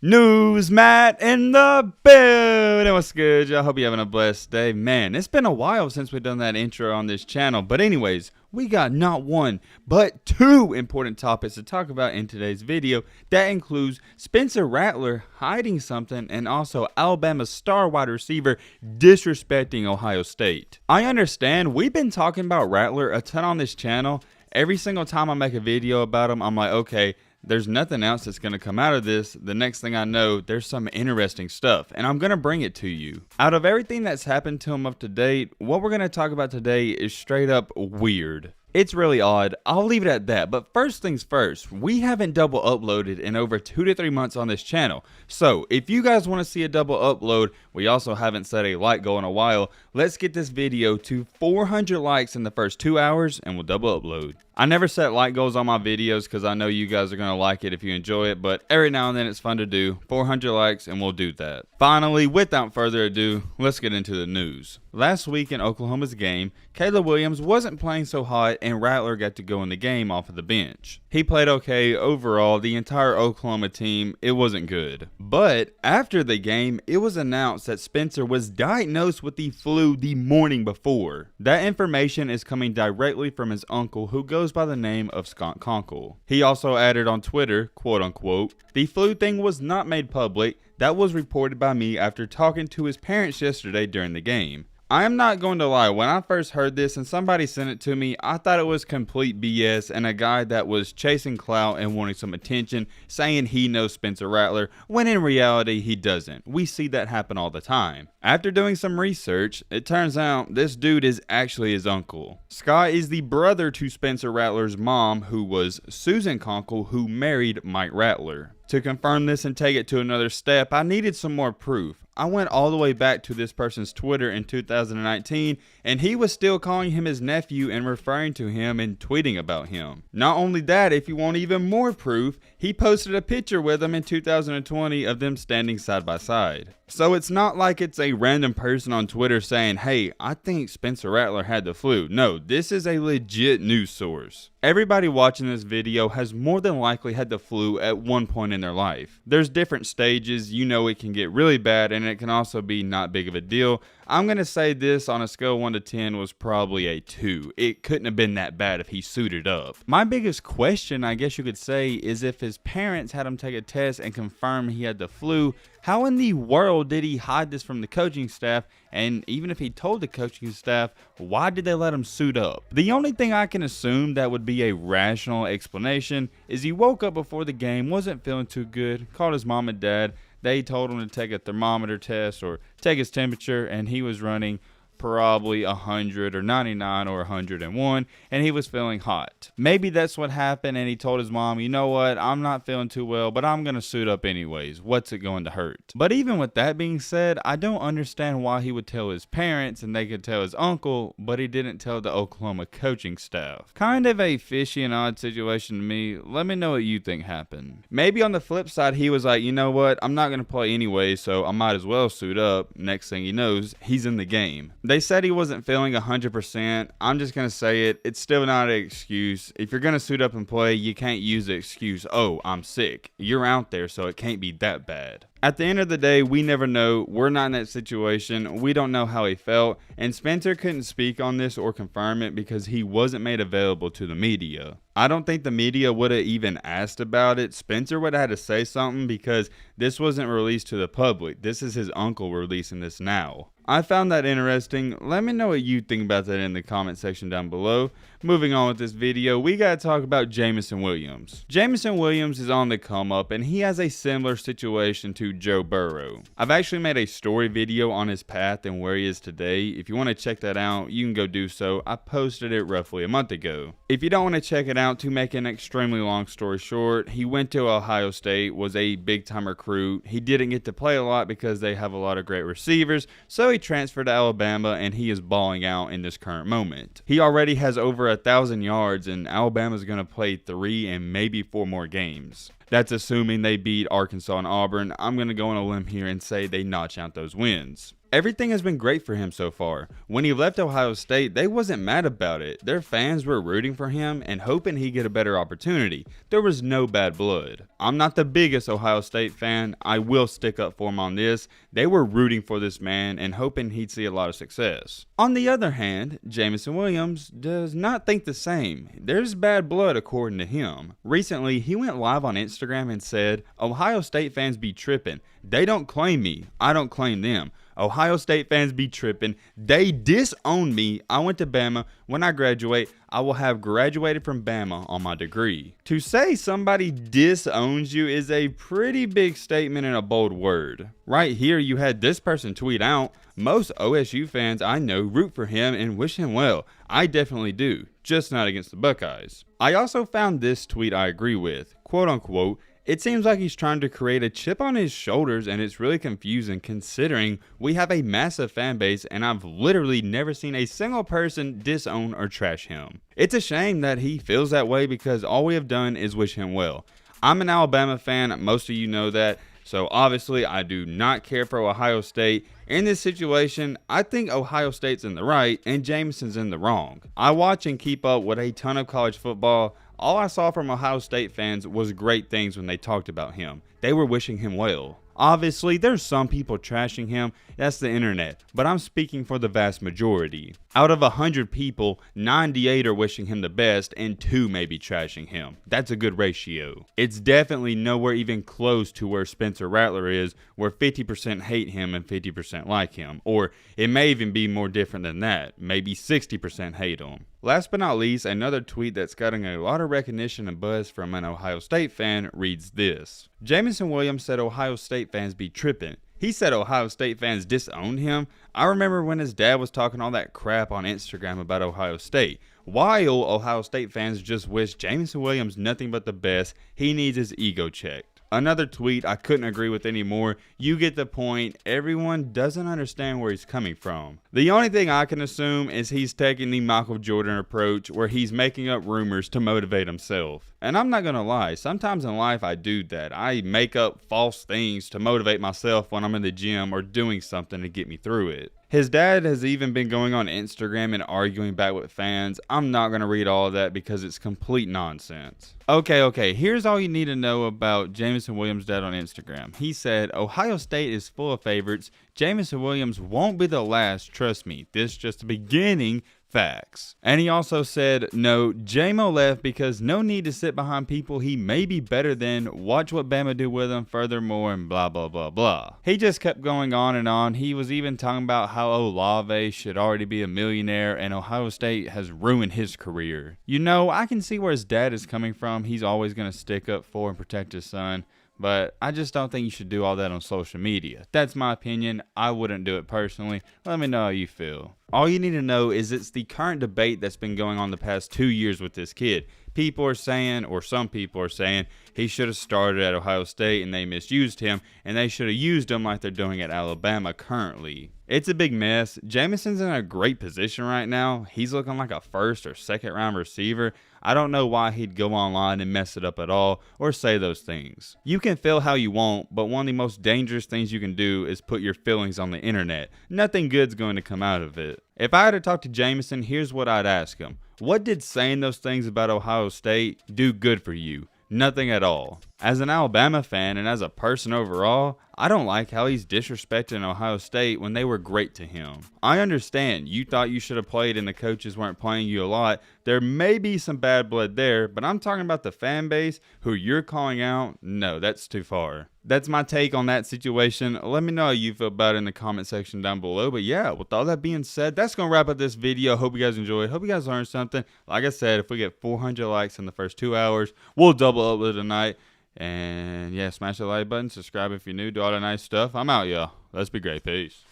News Matt in the building. What's good, y'all? Hope you're having a blessed day. Man, it's been a while since we've done that intro on this channel. But anyways, we got not one, but two important topics to talk about in today's video. That includes Spencer Rattler hiding something and also Alabama's star wide receiver disrespecting Ohio State. I understand we've been talking about Rattler a ton on this channel. Every single time I make a video about him, I'm like, okay, there's nothing else that's going to come out of this. The next thing I know, there's some interesting stuff, and I'm going to bring it to you. Out of everything that's happened to him up to date, what we're going to talk about today is straight up weird. It's really odd. I'll leave it at that. But first things first, we haven't double uploaded in over 2 to 3 months on this channel. So if you guys want to see a double upload, we also haven't set a like goal in a while. Let's get this video to 400 likes in the first 2 hours and we'll double upload. I never set like goals on my videos because I know you guys are going to like it if you enjoy it, but every now and then it's fun to do. 400 likes and we'll do that. Finally, without further ado, let's get into the news. Last week in Oklahoma's game, Caleb Williams wasn't playing so hot and Rattler got to go in the game off of the bench. He played okay overall. The entire Oklahoma team, it wasn't good. But after the game, it was announced that Spencer was diagnosed with the flu the morning before. That information is coming directly from his uncle, who goes by the name of Scott Conkle. He also added on Twitter, quote unquote, "The flu thing was not made public. That was reported by me after talking to his parents yesterday during the game." I am not going to lie, when I first heard this and somebody sent it to me, I thought it was complete BS and a guy that was chasing clout and wanting some attention, saying he knows Spencer Rattler, when in reality he doesn't. We see that happen all the time. After doing some research, it turns out this dude is actually his uncle. Scott is the brother to Spencer Rattler's mom, who was Susan Conkle, who married Mike Rattler. To confirm this and take it to another step, I needed some more proof. I went all the way back to this person's Twitter in 2019, and he was still calling him his nephew and referring to him and tweeting about him. Not only that, if you want even more proof, he posted a picture with him in 2020 of them standing side by side. So it's not like it's a random person on Twitter saying, "Hey, I think Spencer Rattler had the flu." No, this is a legit news source. Everybody watching this video has more than likely had the flu at one point in their life. There's different stages. You know, it can get really bad and it can also be not big of a deal. I'm going to say this on a scale of 1 to 10 was probably a 2. It couldn't have been that bad if he suited up. My biggest question, I guess you could say, is if his parents had him take a test and confirm he had the flu, how in the world did he hide this from the coaching staff? And even if he told the coaching staff, why did they let him suit up? The only thing I can assume that would be a rational explanation is he woke up before the game, wasn't feeling too good, called his mom and dad. They told him to take a thermometer test or take his temperature, and he was running probably 100 or 99 or 101, and he was feeling hot. Maybe that's what happened, and he told his mom, "You know what, I'm not feeling too well, but I'm going to suit up anyways. What's it going to hurt?" But even with that being said, I don't understand why he would tell his parents and they could tell his uncle, but he didn't tell the Oklahoma coaching staff. Kind of a fishy and odd situation to me. Let me know what you think happened. Maybe on the flip side, he was like, "You know what, I'm not going to play anyway, so I might as well suit up." Next thing he knows, he's in the game. They said he wasn't feeling 100%. I'm just going to say it. It's still not an excuse. If you're going to suit up and play, you can't use the excuse, "Oh, I'm sick." You're out there, so it can't be that bad. At the end of the day, we never know. We're not in that situation. We don't know how he felt. And Spencer couldn't speak on this or confirm it because he wasn't made available to the media. I don't think the media would have even asked about it. Spencer would have had to say something because this wasn't released to the public. This is his uncle releasing this now. I found that interesting. Let me know what you think about that in the comment section down below. Moving on with this video, we gotta talk about Jamison Williams. Jamison Williams is on the come up and he has a similar situation to Joe Burrow. I've actually made a story video on his path and where he is today. If you want to check that out, you can go do so. I posted it roughly a month ago. If you don't want to check it out, to make an extremely long story short, he went to Ohio State, was a big time recruit. He didn't get to play a lot because they have a lot of great receivers, so he transferred to Alabama and he is balling out in this current moment. He already has over 1,000 yards and Alabama's going to play 3 and maybe 4 more games. That's assuming they beat Arkansas and Auburn. I'm going to go on a limb here and say they notch out those wins. Everything has been great for him so far. When he left Ohio State, they wasn't mad about it. Their fans were rooting for him and hoping he'd get a better opportunity. There was no bad blood. I'm not the biggest Ohio State fan. I will stick up for him on this. They were rooting for this man and hoping he'd see a lot of success. On the other hand, Jamison Williams does not think the same. There's bad blood according to him. Recently, he went live on Instagram and said, "Ohio State fans be tripping. They don't claim me. I don't claim them. Ohio State fans be tripping. They disown me. I went to Bama. When I graduate, I will have graduated from Bama on my degree." To say somebody disowns you is a pretty big statement and a bold word. Right here, you had this person tweet out, "Most OSU fans I know root for him and wish him well. I definitely do, just not against the Buckeyes." I also found this tweet I agree with, quote unquote, "It seems like he's trying to create a chip on his shoulders, and it's really confusing considering we have a massive fan base and I've literally never seen a single person disown or trash him. It's a shame that he feels that way because all we have done is wish him well. I'm an Alabama fan, most of you know that, so obviously I do not care for Ohio State. In this situation, I think Ohio State's in the right and Jamison's in the wrong. I watch and keep up with a ton of college football. All I saw from Ohio State fans was great things when they talked about him. They were wishing him well. Obviously, there's some people trashing him, that's the internet, but I'm speaking for the vast majority. Out of 100 people, 98 are wishing him the best and 2 may be trashing him. That's a good ratio. It's definitely nowhere even close to where Spencer Rattler is, where 50% hate him and 50% like him. Or it may even be more different than that, maybe 60% hate him. Last but not least, another tweet that's getting a lot of recognition and buzz from an Ohio State fan reads this. Jamison Williams said Ohio State fans be tripping. He said Ohio State fans disowned him. I remember when his dad was talking all that crap on Instagram about Ohio State. While Ohio State fans just wish Jamison Williams nothing but the best, he needs his ego checked. Another tweet I couldn't agree with anymore. You get the point. Everyone doesn't understand where he's coming from. The only thing I can assume is he's taking the Michael Jordan approach where he's making up rumors to motivate himself. And I'm not gonna lie, sometimes in life I do that. I make up false things to motivate myself when I'm in the gym or doing something to get me through it. His dad has even been going on Instagram and arguing back with fans. I'm not going to read all of that because it's complete nonsense. Okay, here's all you need to know about Jamison Williams' dad on Instagram. He said, Ohio State is full of favorites. Jamison Williams won't be the last, trust me. This is just the beginning. Facts. And he also said, no, JMO left because no need to sit behind people he may be better than, watch what Bama do with him furthermore, and blah, blah, blah, blah. He just kept going on and on. He was even talking about how Olave should already be a millionaire and Ohio State has ruined his career. You know, I can see where his dad is coming from. He's always going to stick up for and protect his son. But I just don't think you should do all that on social media. That's my opinion. I wouldn't do it personally. Let me know how you feel. All you need to know is it's the current debate that's been going on the past 2 years with this kid. People are saying, or some people are saying, he should have started at Ohio State and they misused him, and they should have used him like they're doing at Alabama currently. It's a big mess. Jamison's in a great position right now. He's looking like a first or second round receiver. I don't know why he'd go online and mess it up at all or say those things. You can feel how you want, but one of the most dangerous things you can do is put your feelings on the internet. Nothing good's going to come out of it. If I had to talk to Jamison, here's what I'd ask him. What did saying those things about Ohio State do good for you? Nothing at all. As an Alabama fan and as a person overall, I don't like how he's disrespecting Ohio State when they were great to him. I understand you thought you should have played and the coaches weren't playing you a lot. There may be some bad blood there, but I'm talking about the fan base who you're calling out. No, that's too far. That's my take on that situation. Let me know how you feel about it in the comment section down below. But yeah, with all that being said, that's going to wrap up this video. Hope you guys enjoyed. Hope you guys learned something. Like I said, if we get 400 likes in the first 2 hours, we'll double upload tonight. And yeah, smash the like button, subscribe if you're new, do all that nice stuff. I'm out, y'all. Let's be great. Peace.